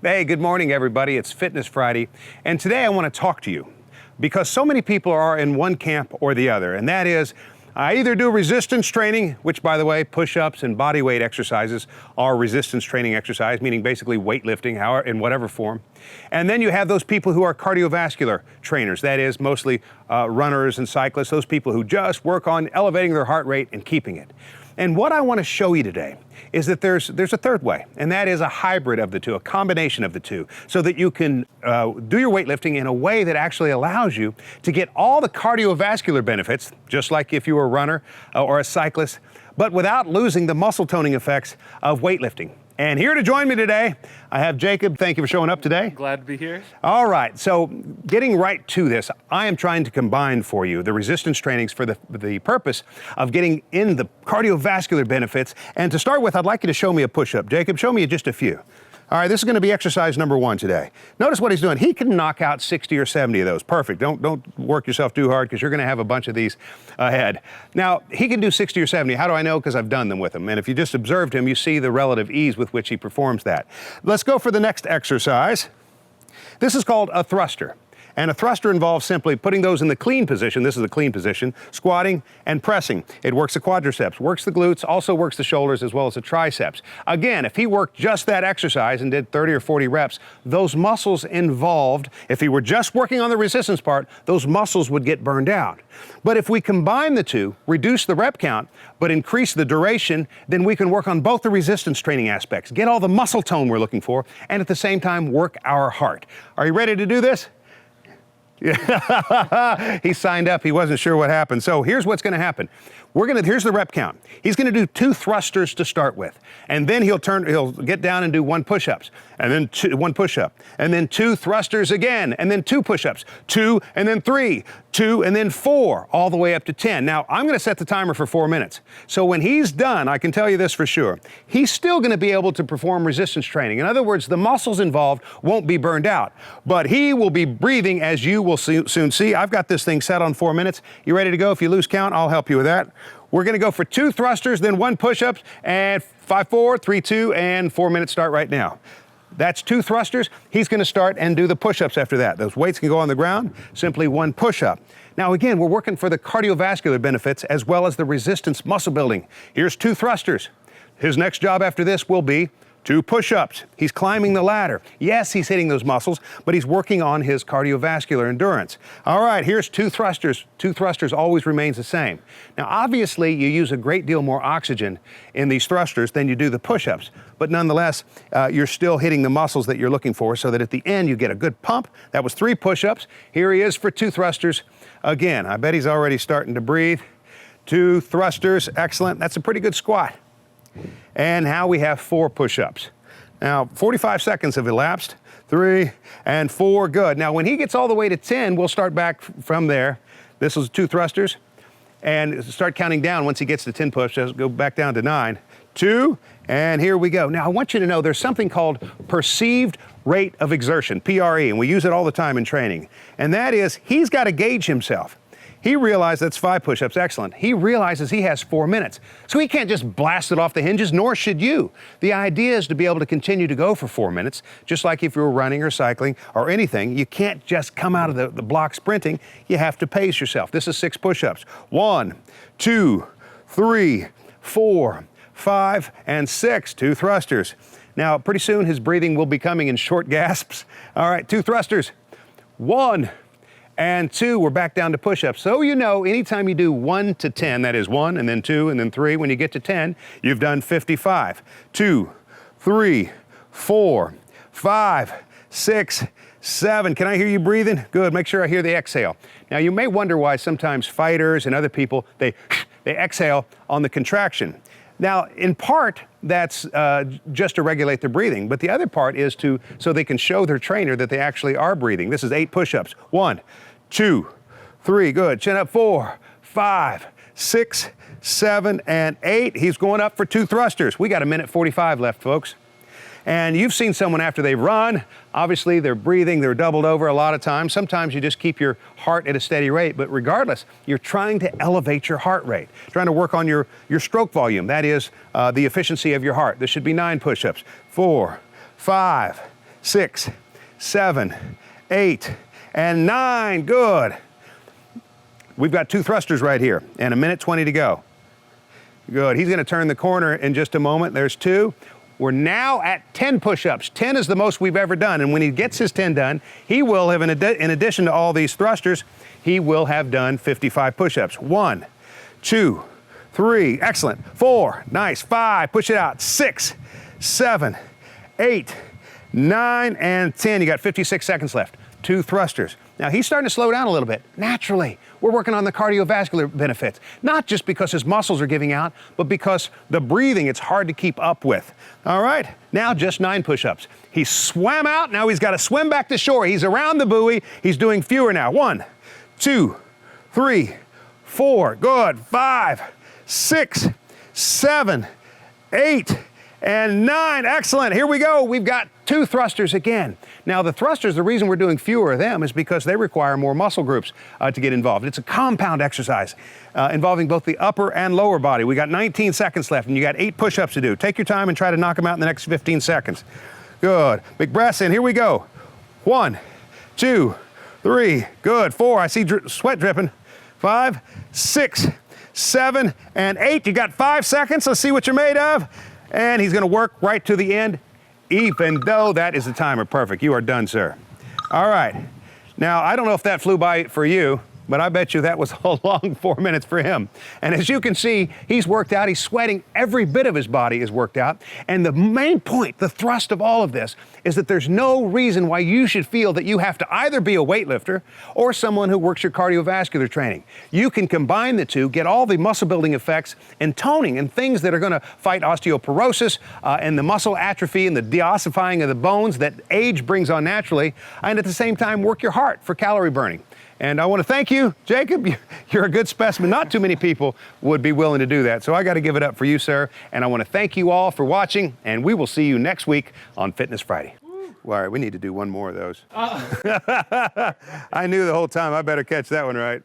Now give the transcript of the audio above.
Hey, good morning, everybody. It's Fitness Friday, and today I want to talk to you because so many people are in one camp or the other, and that is, I either do resistance training, which, by the way, push-ups and body weight exercises are resistance training exercise, meaning basically weightlifting, however, in whatever form. And then you have those people who are cardiovascular trainers, that is, mostly runners and cyclists, those people who just work on elevating their heart rate and keeping it. And what I want to show you today is that there's a third way, and that is a hybrid of the two, a combination of the two, so that you can do your weightlifting in a way that actually allows you to get all the cardiovascular benefits, just like if you were a runner or a cyclist, but without losing the muscle toning effects of weightlifting. And here to join me today, I have Jacob. Thank you for showing up today. Glad to be here. All right, so getting right to this, I am trying to combine for you the resistance trainings for the purpose of getting in the cardiovascular benefits. And to start with, I'd like you to show me a push-up. Jacob, show me just a few. All right, this is going to be exercise number 1 today. Notice what he's doing. He can knock out 60 or 70 of those. Perfect. Don't work yourself too hard because you're going to have a bunch of these ahead. Now, he can do 60 or 70. How do I know? Because I've done them with him. And if you just observed him, you see the relative ease with which he performs that. Let's go for the next exercise. This is called a thruster. And a thruster involves simply putting those in the clean position, this is the clean position, squatting and pressing. It works the quadriceps, works the glutes, also works the shoulders as well as the triceps. Again, if he worked just that exercise and did 30 or 40 reps, those muscles involved, if he were just working on the resistance part, those muscles would get burned out. But if we combine the two, reduce the rep count, but increase the duration, then we can work on both the resistance training aspects, get all the muscle tone we're looking for, and at the same time work our heart. Are you ready to do this? Yeah. He signed up. He wasn't sure what happened. So here's what's going to happen. Here's the rep count. He's going to do 2 thrusters to start with. And then he'll get down and do 1 push-ups, and then 1 push-up, and then 2 thrusters again, and then 2 push-ups, 2, and then 3, 2, and then 4, all the way up to 10. Now, I'm going to set the timer for 4 minutes. So when he's done, I can tell you this for sure, he's still going to be able to perform resistance training. In other words, the muscles involved won't be burned out, but he will be breathing, as you will soon see. I've got this thing set on 4 minutes. You ready to go? If you lose count, I'll help you with that. We're going to go for 2 thrusters, then 1 push-up, and 5, 4, 3, 2, and 4 minutes start right now. That's 2 thrusters. He's going to start and do the push-ups after that. Those weights can go on the ground, simply 1 push-up. Now again, we're working for the cardiovascular benefits as well as the resistance muscle building. Here's 2 thrusters. His next job after this will be 2 push-ups. He's climbing the ladder. Yes, he's hitting those muscles, but he's working on his cardiovascular endurance. All right, here's 2 thrusters. 2 thrusters always remains the same. Now, obviously, you use a great deal more oxygen in these thrusters than you do the push-ups, but nonetheless, you're still hitting the muscles that you're looking for so that at the end you get a good pump. That was 3 push-ups. Here he is for 2 thrusters. Again, I bet he's already starting to breathe. 2 thrusters, excellent. That's a pretty good squat. And now we have 4 push-ups. Now, 45 seconds have elapsed. 3 and 4, good. Now, when he gets all the way to 10, we'll start back from there. This was 2 thrusters. And start counting down once he gets to 10 push-ups, go back down to 9, 2, and here we go. Now, I want you to know there's something called perceived rate of exertion, PRE, and we use it all the time in training. And that is, he's got to gauge himself. He realized that's 5 push-ups, excellent. He realizes he has 4 minutes. So he can't just blast it off the hinges, nor should you. The idea is to be able to continue to go for 4 minutes, just like if you were running or cycling or anything. You can't just come out of the block sprinting. You have to pace yourself. This is 6 push-ups. 1, 2, 3, 4, 5, and 6. 2 thrusters. Now, pretty soon his breathing will be coming in short gasps. All right, 2 thrusters. 1, and 2, we're back down to push-ups. So you know, anytime you do 1 to 10, that is 1, and then 2, and then 3, when you get to 10, you've done 55. 2, 3, 4, 5, 6, 7. Can I hear you breathing? Good, make sure I hear the exhale. Now you may wonder why sometimes fighters and other people, they exhale on the contraction. Now, in part, that's just to regulate their breathing, but the other part is so they can show their trainer that they actually are breathing. This is 8 push-ups. 1, 2, 3, good. Chin up, 4, 5, 6, 7, and 8. He's going up for 2 thrusters. We got 1:45 left, folks. And you've seen someone after they run, obviously they're breathing, they're doubled over a lot of times. Sometimes you just keep your heart at a steady rate, but regardless, you're trying to elevate your heart rate, trying to work on your stroke volume. That is the efficiency of your heart. This should be 9 push-ups. 4, 5, 6, 7, 8, and 9. Good. We've got 2 thrusters right here and 1:20 to go. Good. He's going to turn the corner in just a moment. There's 2. We're now at 10 push-ups. 10 is the most we've ever done. And when he gets his 10 done, he will have, in addition to all these thrusters, he will have done 55 push-ups. 1, 2, 3, excellent. 4, nice. 5, push it out. 6, 7, 8, 9, and 10. You got 56 seconds left. 2 thrusters. Now he's starting to slow down a little bit. Naturally, we're working on the cardiovascular benefits, not just because his muscles are giving out, but because the breathing, it's hard to keep up with. All right, now just 9 push-ups. He swam out, now he's got to swim back to shore. He's around the buoy, he's doing fewer now. 1, 2, 3, 4, good, 5, 6, 7, 8, and 9, excellent. Here we go, we've got 2 thrusters again. Now the thrusters, the reason we're doing fewer of them is because they require more muscle groups to get involved. It's a compound exercise involving both the upper and lower body. We got 19 seconds left and you got 8 push-ups to do. Take your time and try to knock them out in the next 15 seconds. Good, big breaths in, here we go. 1, 2, 3, good, 4, I see sweat dripping. 5, 6, 7, and 8. You got 5 seconds, let's see what you're made of. And he's gonna work right to the end, even though that is the timer. Perfect, you are done, sir. All right, now I don't know if that flew by for you, but I bet you that was a long 4 minutes for him. And as you can see, he's worked out, he's sweating, every bit of his body is worked out. And the main point, the thrust of all of this, is that there's no reason why you should feel that you have to either be a weightlifter or someone who works your cardiovascular training. You can combine the two, get all the muscle building effects and toning and things that are gonna fight osteoporosis and the muscle atrophy and the deossifying of the bones that age brings on naturally, and at the same time work your heart for calorie burning. And I want to thank you, Jacob. You're a good specimen. Not too many people would be willing to do that. So I got to give it up for you, sir. And I want to thank you all for watching. And we will see you next week on Fitness Friday. Well, all right, we need to do one more of those. I knew the whole time I better catch that one right.